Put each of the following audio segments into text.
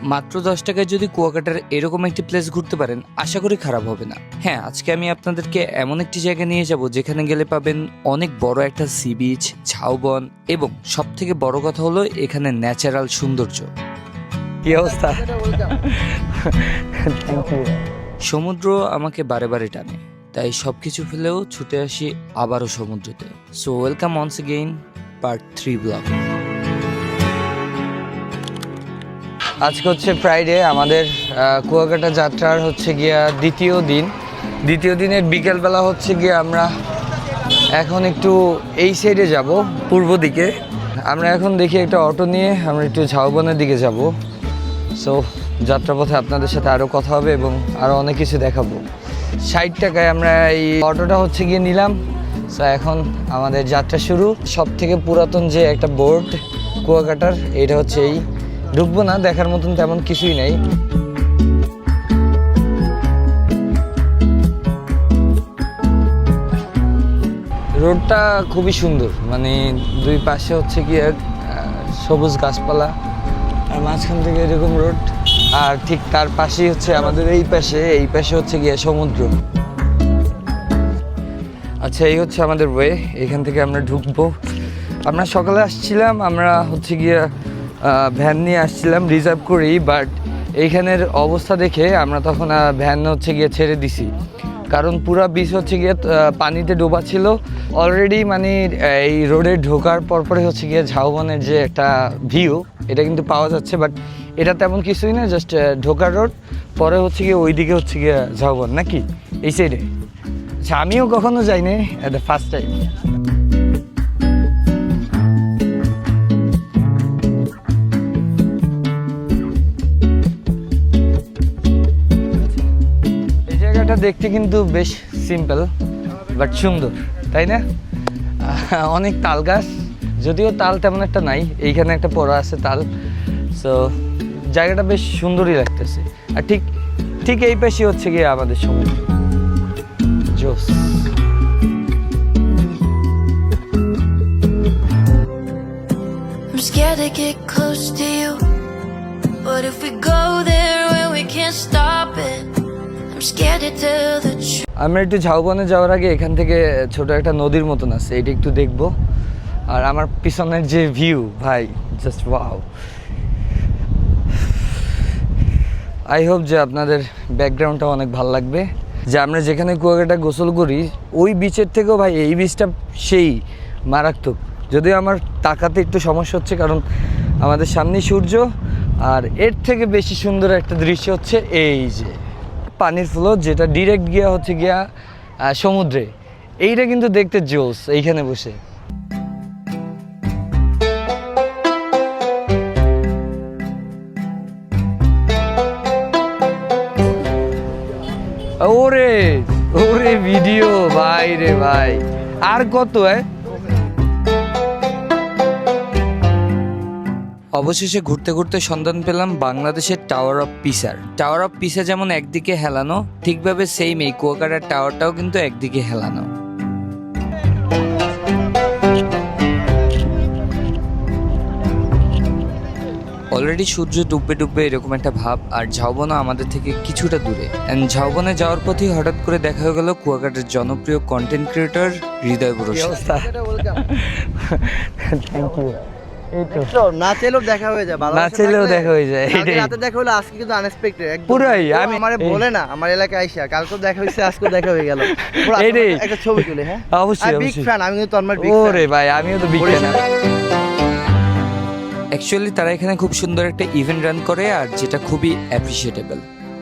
মাত্র 10 টাকায় যদি কুয়াকাটার এরকম একটি প্লেস ঘুরতে পারেন, আশা করি খারাপ হবে না। হ্যাঁ, আজকে আমি আপনাদেরকে এমন একটি জায়গায় নিয়ে যাব যেখানে গেলে পাবেন অনেক বড় একটা সি বিচ, ঝাউবন এবং সব থেকে বড় কথা হলো এখানে ন্যাচারাল সৌন্দর্য। কি অবস্থা? সমুদ্র আমাকে বারে বারে টানে, তাই সবকিছু ফেলেও ছুটে আসি আবারও সমুদ্রতে। So welcome once again part 3 blog. আজকে হচ্ছে ফ্রাইডে, আমাদের কুয়াকাটা যাত্রার হচ্ছে গিয়া দ্বিতীয় দিনের বিকেলবেলা হচ্ছে গিয়া আমরা এখন একটু এই সাইডে যাব, পূর্ব দিকে। আমরা এখন দেখি একটা অটো নিয়ে আমরা একটু ঝাউবনের দিকে যাব। সো যাত্রাপথে আপনাদের সাথে আরও কথা হবে এবং আরও অনেক কিছু দেখাবো। 60 টাকায় আমরা এই অটোটা হচ্ছে গিয়ে নিলাম। সো এখন আমাদের যাত্রা শুরু। সব থেকে পুরাতন যে একটা বোর্ড কুয়াকাটার, এটা হচ্ছে এই। ঢুকবো না, দেখার মতন তেমন কিছুই নেই। রোডটা খুবই সুন্দর, মানে দুই পাশে হচ্ছে গিয়ে সবুজ গাছপালা আর মাঝখান থেকে এরকম রোড, আর ঠিক তার পাশেই হচ্ছে আমাদের এই পাশে হচ্ছে গিয়ে সমুদ্র। আচ্ছা, এই হচ্ছে আমাদের ওয়ে, এখান থেকে আমরা ঢুকবো। আমরা সকালে আসছিলাম, আমরা হচ্ছে গিয়ে ভ্যান নিয়ে আসছিলাম রিজার্ভ করেই, বাট এইখানের অবস্থা দেখে আমরা তখন ভ্যান হচ্ছে গিয়ে ছেড়ে দিছি, কারণ পুরা বিচ হচ্ছে গিয়ে পানিতে ডোবা ছিল অলরেডি। মানে এই রোডে ঢোকার পরপরে হচ্ছে গিয়ে ঝাউবনের যে একটা ভিউ, এটা কিন্তু পাওয়া যাচ্ছে, বাট এটা তেমন কিছুই না, জাস্ট ঢোকার রোড। পরে হচ্ছে গিয়ে ওইদিকে হচ্ছে গিয়ে ঝাউবন, নাকি এই সাইডে? আচ্ছা, আমিও কখনো যাইনি, এটা ফার্স্ট টাইম। দেখতে কিন্তু বেশ সিম্পল বাট সুন্দর, তাই না? অনেক তাল গাছ, যদিও তাল তেমন একটা নাই, এইখানে একটা পড়া আছে তাল। সো জায়গাটা বেশ সুন্দরই লাগতেছে। আর ঠিক এই পাশে হচ্ছে গিয়ে আমাদের সমুদ্র। জোস। I'm scared to get close to you, but if we go there where we can't stop it, আমরা একটু ঝাউবনে যাওয়ার আগে এখান থেকে ছোট একটা নদীর মতন আছে, এটা একটু দেখবো। আর আমার পিছনের যে ভিউ, ভাই জাস্ট ওয়াও। আই হোপ যে আপনাদের ব্যাকগ্রাউন্ডটা অনেক ভালো লাগবে। যে আমরা যেখানে কুয়াকাটা গোসল করি ওই বিচের থেকেও ভাই এই বিচটা সেই মারাত্মক। যদিও আমার তাকাতে একটু সমস্যা হচ্ছে, কারণ আমাদের সামনেই সূর্য, আর এর থেকে বেশি সুন্দর একটা দৃশ্য হচ্ছে এই যে পানির ফ্লো, যেটা ডিরেক্ট গিয়া হচ্ছে গিয়া সমুদ্রে। এইটা কিন্তু দেখতে জোস এইখানে বসে। ওরে ওরে ভিডিও, ভাই রে ভাই, আর কত? অবশেষে ঘুরতে ঘুরতে সন্ধান পেলাম বাংলাদেশের টাওয়ার অফ পিসার। টাওয়ার অফ পিসা যেমন একদিকে হেলানো, ঠিকভাবে সেম এই কুয়াকাটার টাওয়ারটাও কিন্তু একদিকে হেলানো। অলরেডি সূর্য ডুববে এরকম একটা ভাব, আর ঝাউবনও আমাদের থেকে কিছুটা দূরে। অ্যান্ড ঝাউবনে যাওয়ার পথে হঠাৎ করে দেখা হয়ে গেল কুয়াকাটার জনপ্রিয় content creator Hriday Barua. Thank you. না চাইলেও দেখা হয়ে যায়, না চাইলেও দেখা হয়ে যায়। রাতে দেখা হলো, আজকে কিন্তু আনএক্সপেক্টেড একদম পুরাই। আমি আমারে বলে না, আমার এলাকায় আইসা কালকেও দেখা হইছে, আজকেও দেখা হয়ে গেল। একটা ছবি তুলে। হ্যাঁ অবশ্যই, বিগ ফ্যান, আমি কিন্তু তন্ময়ের বিগ ফ্যান। ওরে ভাই, আমিও তো বিগ ফ্যান। অ্যাকচুয়ালি তারা এখানে খুব সুন্দর একটা ইভেন্ট রান করে, আর যেটা খুবই অ্যাপ্রিসিয়েটেবল।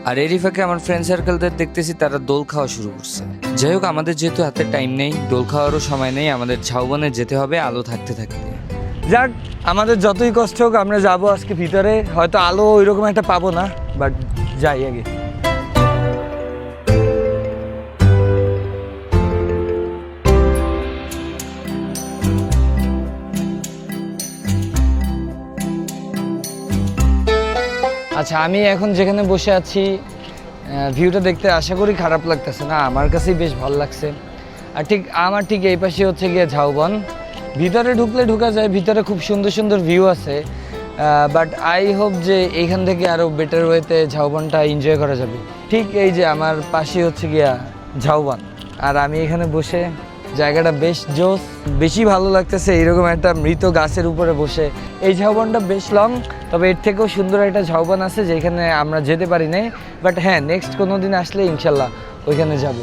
আর এরই ফাঁকে আমার ফ্রেন্ড সার্কেলদের দেখতেছি তারা দোল খাওয়া শুরু করছে। যাই হোক, আমাদের যেহেতু হাতে টাইম নেই, দোল খাওয়ারও সময় নেই, আমাদের ঝাউবনে যেতে হবে আলো থাকতে থাকতে। যাক, আমাদের যতই কষ্ট হোক আমরা যাবো আজকে ভিতরে। হয়তো আলো ওইরকম একটা পাবো না, বাট যাই আগে। আচ্ছা, আমি এখন যেখানে বসে আছি ভিউটা দেখতে আশা করি খারাপ লাগতেছে না, আমার কাছেই বেশ ভালো লাগছে। আর আমার ঠিক এই পাশে হচ্ছে গিয়ে ঝাউবন। ভিতরে ঢুকলে ঢোকা যায়, ভিতরে খুব সুন্দর সুন্দর ভিউ আছে। বাট আই হোপ যে এইখান থেকে আরও বেটার ওয়েতে ঝাউবনটা এনজয় করা যাবে। ঠিক এই যে আমার পাশে হচ্ছে গিয়া ঝাউবন, আর আমি এখানে বসে, জায়গাটা বেশ জোস, বেশি ভালো লাগতেছে এইরকম একটা মৃত গাছের উপরে বসে। এই ঝাউবনটা বেশ লং, তবে এর থেকেও সুন্দর একটা ঝাউবন আছে যেখানে আমরা যেতে পারি নাই, বাট হ্যাঁ নেক্সট কোনো দিন আসলে ইনশাল্লাহ ওইখানে যাব।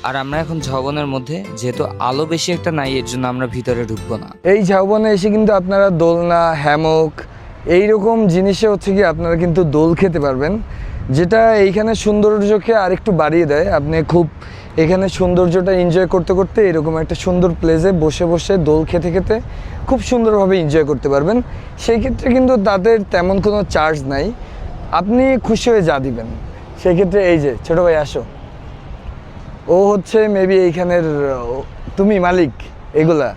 আর আমরা এখন ঝাউবনের মধ্যে, যেহেতু আলো বেশি একটা নাই এর জন্য আমরা ভিতরে ঢুকবো না। এই ঝাউবনে এসে কিন্তু আপনারা দোলনা, হ্যামক এইরকম জিনিসে হচ্ছে কি আপনারা কিন্তু দোল খেতে পারবেন, যেটা এইখানে সৌন্দর্যকে আরেকটু বাড়িয়ে দেয়। আপনি খুব এখানে সৌন্দর্যটা এনজয় করতে করতে এরকম একটা সুন্দর প্লেসে বসে বসে দোল খেতে খেতে খুব সুন্দরভাবে এনজয় করতে পারবেন। সেই ক্ষেত্রে কিন্তু তাদের তেমন কোনো চার্জ নাই, আপনি খুশি হয়ে যা দিবেন। সেই ক্ষেত্রে এই যে ছোটো ভাই আসো, ও হচ্ছে মেবি এইখানের, তুমি মালিক এগুলা,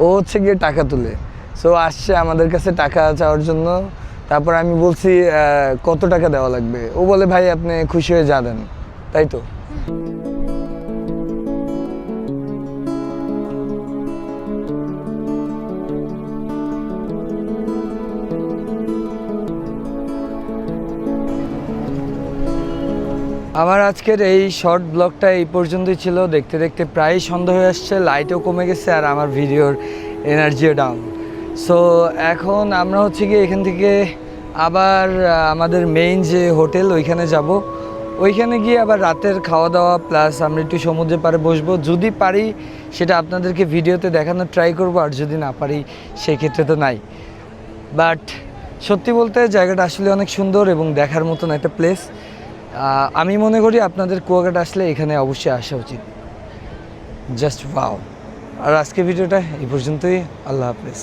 ও হচ্ছে গিয়ে টাকা তুলে। সো আসছে আমাদের কাছে টাকা চাওয়ার জন্য। তারপর আমি বলছি কত টাকা দেওয়া লাগবে, ও বলে ভাই আপনি খুশি হয়ে যা দেন, তাই তো। আমার আজকের এই শর্ট ব্লগটা এই পর্যন্তই ছিল। দেখতে দেখতে প্রায় সন্ধ্যা হয়ে আসছে, লাইটও কমে গেছে আর আমার ভিডিওর এনার্জিও ডাউন। সো এখন আমরা হচ্ছে গিয়ে এখান থেকে আবার আমাদের মেইন যে হোটেল ওইখানে যাব। ওইখানে গিয়ে আবার রাতের খাওয়া দাওয়া প্লাস আমরা একটু সমুদ্রের পাড়ে বসবো। যদি পারি সেটা আপনাদেরকে ভিডিওতে দেখানোর ট্রাই করবো, আর যদি না পারি সেই ক্ষেত্রে তো নাই। বাট সত্যি বলতে জায়গাটা আসলে অনেক সুন্দর এবং দেখার মতন একটা প্লেস। আমি মনে করি আপনাদের কুয়াকাটা আসলে এখানে অবশ্যই আসা উচিত। Just wow. আর আজকে ভিডিওটা এই পর্যন্তই। আল্লাহ হাফেজ।